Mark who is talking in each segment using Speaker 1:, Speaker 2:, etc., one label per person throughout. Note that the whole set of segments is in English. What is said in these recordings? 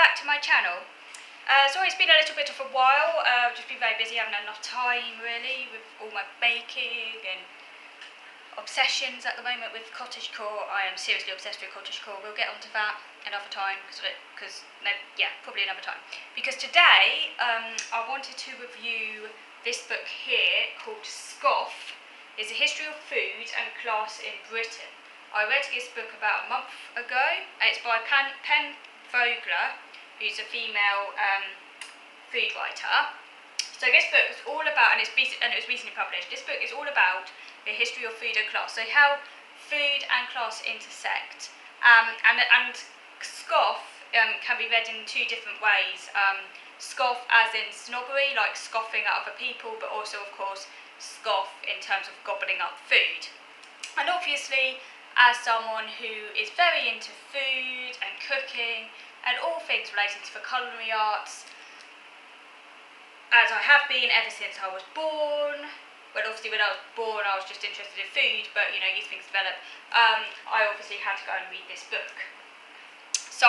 Speaker 1: back to my channel. Sorry it's been a little bit of a while, I've just been very busy, I haven't had enough time really with all my baking and obsessions at the moment with cottagecore. I am seriously obsessed with cottagecore. We'll get onto that another time, probably another time. Because today I wanted to review this book here called Scoff. It's a history of food and class in Britain. I read this book about a month ago. It's by Pen Vogler, who's a female food writer. So this book is all about, and it was recently published, this book is all about the history of food and class, so how food and class intersect. And scoff can be read in two different ways. Scoff as in snobbery, like scoffing at other people, but also, of course, scoff in terms of gobbling up food. And obviously, as someone who is very into food and cooking and all things relating to the culinary arts, as I have been ever since I was born. Well, obviously when I was born I was just interested in food, but you know, these things develop. I obviously had to go and read this book. So,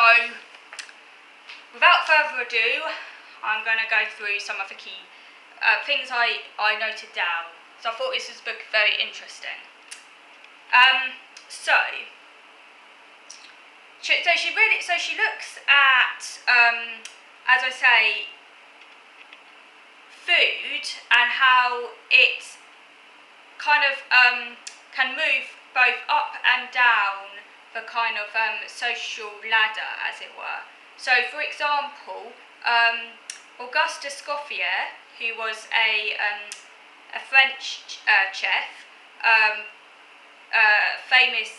Speaker 1: without further ado, I'm going to go through some of the key things I noted down. So I thought this was a book very interesting. So she looks at, as I say, food and how it kind of can move both up and down the kind of social ladder, as it were. So, for example, Auguste Escoffier, who was a French chef, famous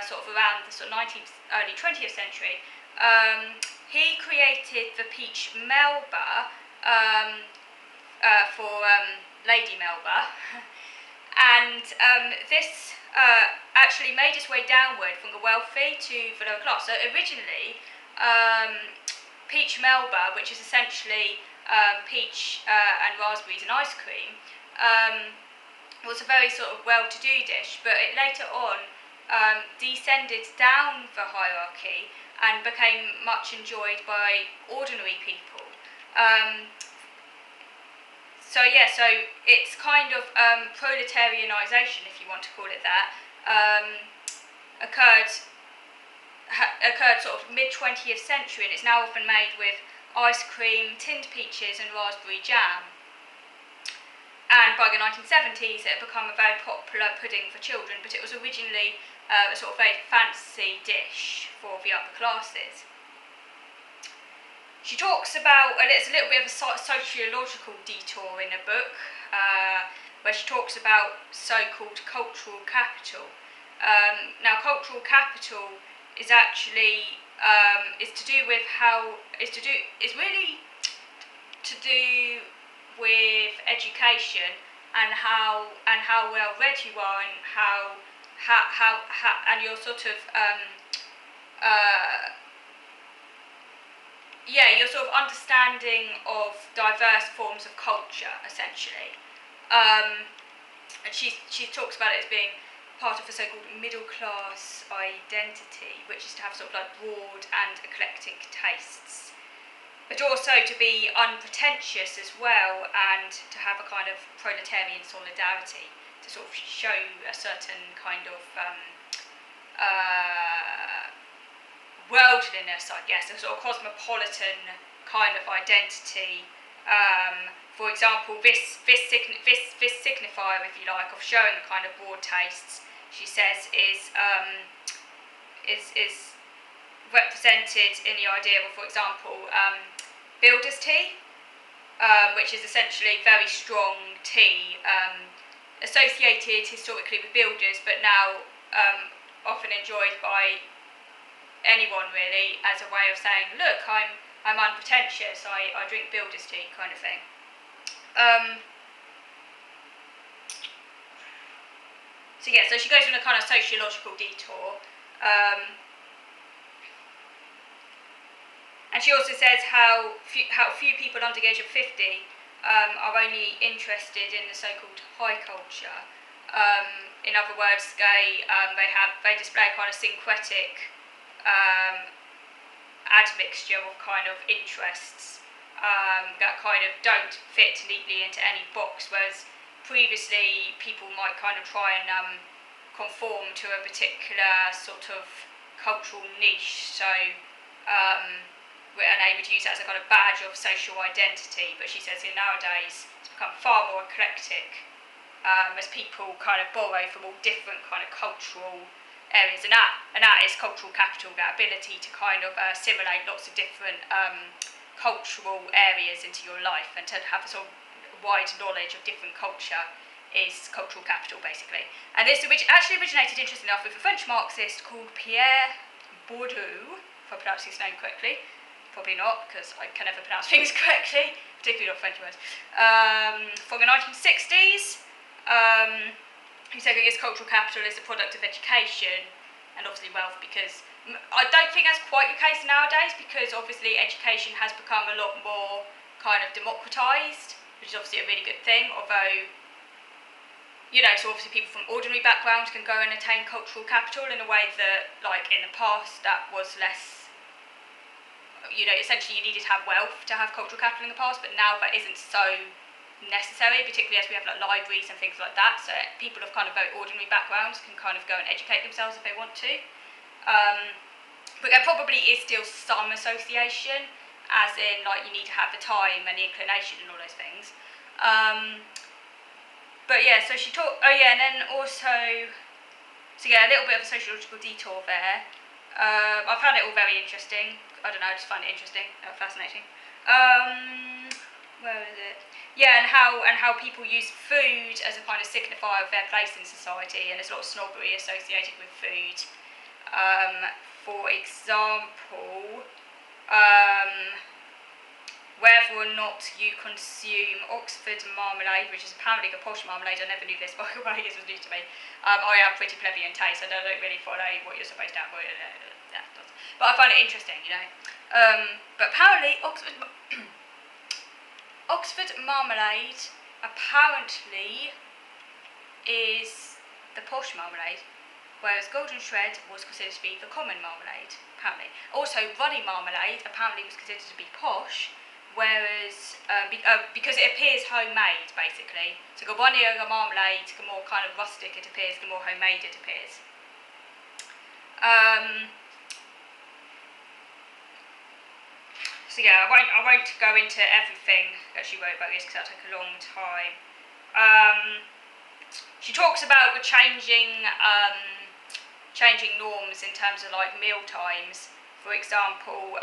Speaker 1: sort of around the sort of 19th, early 20th century, he created the peach melba for Lady Melba, and this actually made its way downward from the wealthy to the lower class. So originally, peach melba, which is essentially peach and raspberries and ice cream, was a very sort of well-to-do dish, but it later on descended down the hierarchy and became much enjoyed by ordinary people. So it's kind of proletarianisation, if you want to call it that, occurred sort of mid-20th century, and it's now often made with ice cream, tinned peaches and raspberry jam. And by the 1970s it had become a very popular pudding for children, but it was originally a sort of very fancy dish for the upper classes. She talks about, it's a little bit of a sociological detour in the book, where she talks about so-called cultural capital. Now, cultural capital is actually really to do with education and how well read you are, and how and your sort of your sort of understanding of diverse forms of culture, essentially. And she talks about it as being part of a so-called middle class identity, which is to have sort of like broad and eclectic tastes, but also to be unpretentious as well, and to have a kind of proletarian solidarity, to sort of show a certain kind of worldliness, I guess, a sort of cosmopolitan kind of identity. For example, this signifier, if you like, of showing a kind of broad tastes, she says, is represented in the idea of, for example, builder's tea, which is essentially very strong tea, associated historically with builders, but now often enjoyed by anyone really, as a way of saying, look, I'm unpretentious, I drink builder's tea, kind of thing. So she goes on a kind of sociological detour, and she also says how few people under the age of 50 are only interested in the so-called high culture. In other words, they display a kind of syncretic admixture of kind of interests that kind of don't fit neatly into any box, whereas previously people might kind of try and conform to a particular sort of cultural niche, so and they would use that as a kind of badge of social identity. But she says that nowadays it's become far more eclectic, as people kind of borrow from all different kind of cultural areas, and that is cultural capital. That ability to kind of assimilate lots of different cultural areas into your life, and to have a sort of wide knowledge of different culture is cultural capital, basically. And this actually originated, interestingly enough, with a French Marxist called Pierre Bourdieu, if I pronounce his name correctly. Probably not, because I can never pronounce things correctly, particularly not French words. From the 1960s, who said that his cultural capital is the product of education and obviously wealth, because I don't think that's quite the case nowadays, because obviously education has become a lot more kind of democratised, which is obviously a really good thing, although, you know, so obviously people from ordinary backgrounds can go and attain cultural capital in a way that, like, in the past, that was less, you know, essentially you needed to have wealth to have cultural capital in the past, but now that isn't so necessary, particularly as we have like libraries and things like that, so people of kind of very ordinary backgrounds can kind of go and educate themselves if they want to. But there probably is still some association, as in like you need to have the time and the inclination and all those things. But yeah, so she talked, and then also, so yeah, a little bit of a sociological detour there. I found it all very interesting. I don't know, I just find it interesting, fascinating. Where is it? Yeah, and how people use food as a kind of signifier of their place in society, and there's a lot of snobbery associated with food. For example, whether or not you consume Oxford marmalade, which is apparently the posh marmalade. I never knew this, by the way, this was new to me. I have pretty plebeian taste, I don't really follow what you're supposed to have. But I find it interesting, you know. But apparently Oxford marmalade apparently is the posh marmalade, whereas golden shred was considered to be the common marmalade, apparently. Also, runny marmalade apparently was considered to be posh, whereas because it appears homemade, basically. So the runnier the marmalade, the more kind of rustic it appears, the more homemade it appears. So yeah, I won't go into everything that she wrote about this, because that'll take a long time. She talks about the changing norms in terms of like meal times. For example,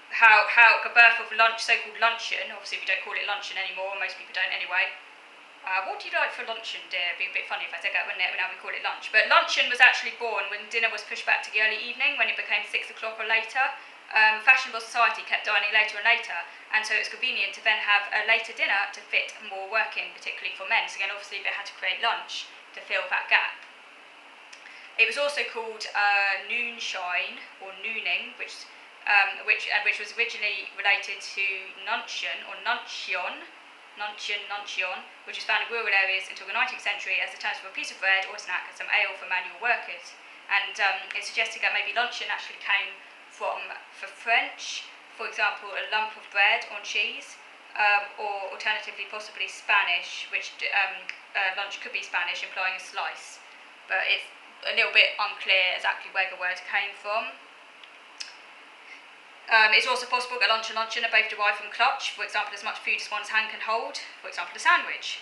Speaker 1: how the birth of lunch, so-called luncheon. Obviously, we don't call it luncheon anymore. Most people don't anyway. What do you like for luncheon, dear? It'd be a bit funny if I said that, wouldn't it? Now we call it lunch. But luncheon was actually born when dinner was pushed back to the early evening, when it became 6 o'clock or later. Fashionable society kept dining later and later, and so it was convenient to then have a later dinner to fit more work in, particularly for men. So again, obviously they had to create lunch to fill that gap. It was also called noonshine or nooning, which was originally related to nuncheon or nuncheon, which was found in rural areas until the 19th century as the term for a piece of bread or a snack and some ale for manual workers. And it suggested that maybe luncheon actually came from, for French, for example, a lump of bread on cheese, or alternatively possibly Spanish, which lunch could be Spanish, implying a slice. But it's a little bit unclear exactly where the word came from. It's also possible that lunch and luncheon are both derived from clutch, for example, as much food as one's hand can hold, for example, a sandwich.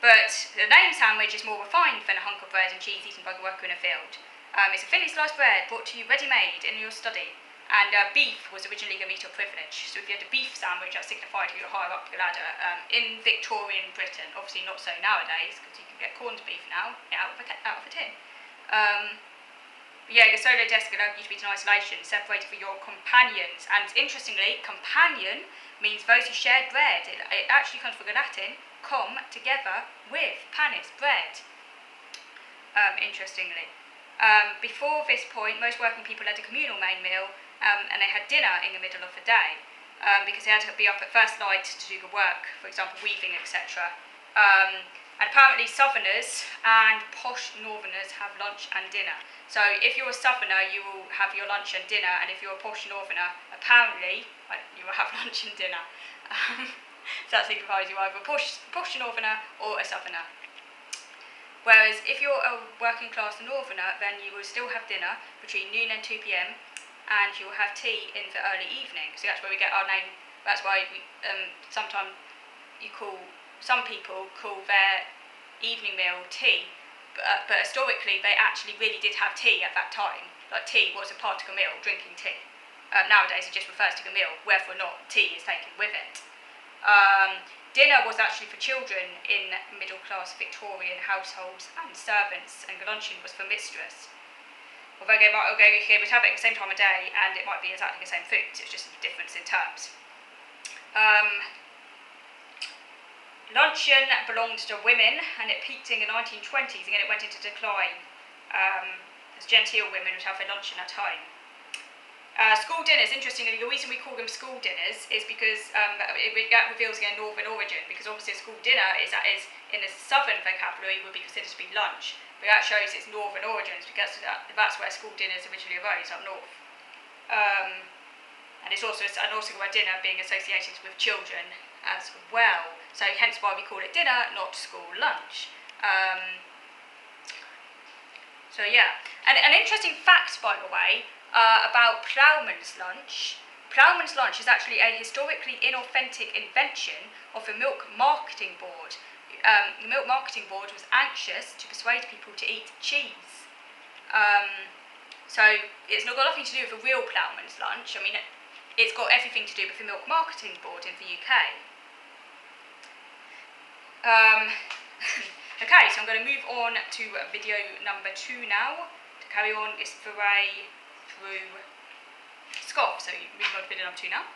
Speaker 1: But the name sandwich is more refined than a hunk of bread and cheese eaten by the worker in a field. It's a thinly sliced bread brought to you ready-made in your study, and beef was originally the meat of privilege. So if you had a beef sandwich, that signified you were higher up the ladder. In Victorian Britain, obviously not so nowadays, because you can get corned beef now out of a tin. The solo desk allowed you to be in isolation, separated from your companions. And interestingly, companion means those who shared bread. It actually comes from the Latin com, together, with panis, bread. Interestingly. Before this point, most working people had a communal main meal, and they had dinner in the middle of the day, because they had to be up at first light to do the work, for example, weaving, etc. And apparently Southerners and posh Northerners have lunch and dinner. So if you're a Southerner, you will have your lunch and dinner, and if you're a posh Northerner, apparently you will have lunch and dinner. So that signifies you're either a posh Northerner or a Southerner. Whereas if you're a working class Northerner, then you will still have dinner between noon and 2 p.m, and you'll have tea in the early evening. So that's where we get our name. That's why we, sometimes some people call their evening meal tea, but historically they actually really did have tea at that time. Like, tea was a part of a meal, drinking tea. Nowadays it just refers to a meal, whether or not tea is taken with it. Dinner was actually for children in middle-class Victorian households and servants, and luncheon was for mistress. Although they would have it at the same time of day, and it might be exactly the same food, it's just a difference in terms. Luncheon belonged to women, and it peaked in the 1920s, and then it went into decline, as genteel women would have their luncheon at home. School dinners, interestingly, the reason we call them school dinners is because that reveals their northern origin, because obviously a school dinner is in the southern vocabulary would be considered to be lunch, but that shows its northern origins, because that's where school dinners originally arose, up north. And it's also where dinner being associated with children as well, so hence why we call it dinner, not school lunch. So yeah, and an interesting fact, by the way, about ploughman's lunch. Ploughman's lunch is actually a historically inauthentic invention of the Milk Marketing Board. The Milk Marketing Board was anxious to persuade people to eat cheese. So it's not got nothing to do with the real ploughman's lunch. I mean, it's got everything to do with the Milk Marketing Board in the UK. Okay, so I'm going to move on to video number 2 now, to carry on this foray through Scoff. So moving on to video number 2 now.